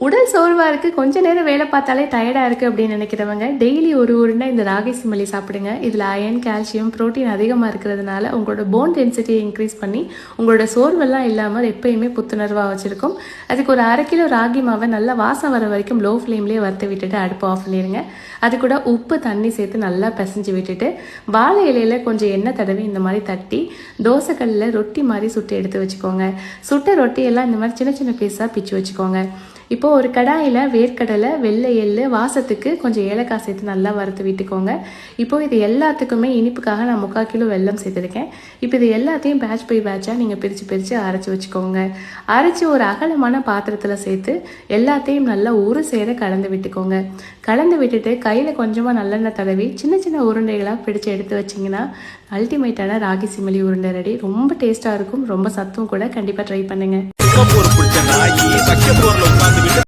உடல் சோர்வாக இருக்குது, கொஞ்ச நேரம் வேலை பார்த்தாலே டயர்டாக இருக்குது அப்படின்னு நினைக்கிறவங்க டெய்லி ஒரு உருண்டை இந்த ராகி சிமலி சாப்பிடுங்க. இதில் அயன், கால்சியம், ப்ரோட்டீன் அதிகமாக இருக்கிறதுனால உங்களோட போன் டென்சிட்டியை இன்க்ரீஸ் பண்ணி உங்களோட சோர்வெல்லாம் இல்லாமல் எப்பயுமே புத்துணர்வாக வச்சுருக்கும். அதுக்கு ஒரு 1/2 கிலோ ராகி மாவை நல்லா வாசம் வர வரைக்கும் லோ ஃப்ளேம்லேயே வறுத்து விட்டுட்டு அடுப்பு ஆஃப் பண்ணிடுங்க. அது கூட உப்பு தண்ணி சேர்த்து நல்லா பிசைஞ்சு விட்டுட்டு வாழை இலையில் கொஞ்சம் எண்ணெய் தடவி இந்த மாதிரி தட்டி தோசைக்கல்லில் ரொட்டி மாதிரி சுட்டு எடுத்து வச்சுக்கோங்க. சுட்ட ரொட்டியெல்லாம் இந்த மாதிரி சின்ன சின்ன பீஸாக பிச்சு வச்சுக்கோங்க. இப்போது ஒரு கடாயில் வேர்க்கடலை, வெள்ளை எள்ளு, வாசத்துக்கு கொஞ்சம் ஏலக்காய் சேர்த்து நல்லா வறுத்து விட்டுக்கோங்க. இப்போது இது எல்லாத்துக்குமே இனிப்புக்காக நான் 3/4 கிலோ வெல்லம் சேர்த்துருக்கேன். இப்போ இது எல்லாத்தையும் பேட்ச் பை பேட்சாக நீங்கள் பிரித்து அரைச்சி வச்சுக்கோங்க. அரைச்சி ஒரு அகலமான பாத்திரத்தில் சேர்த்து எல்லாத்தையும் நல்லா ஒரு சேர கலந்து விட்டுக்கோங்க. கலந்து விட்டுட்டு கையில் கொஞ்சமாக நல்லெண்ணெய் தடவி சின்ன சின்ன உருண்டைகளாக பிடிச்சி எடுத்து வச்சிங்கன்னா அல்டிமேட்டான ராகி சிமலி உருண்டை ரெடி. ரொம்ப டேஸ்ட்டாக இருக்கும், ரொம்ப சத்தும் கூட. கண்டிப்பாக ட்ரை பண்ணுங்கள்.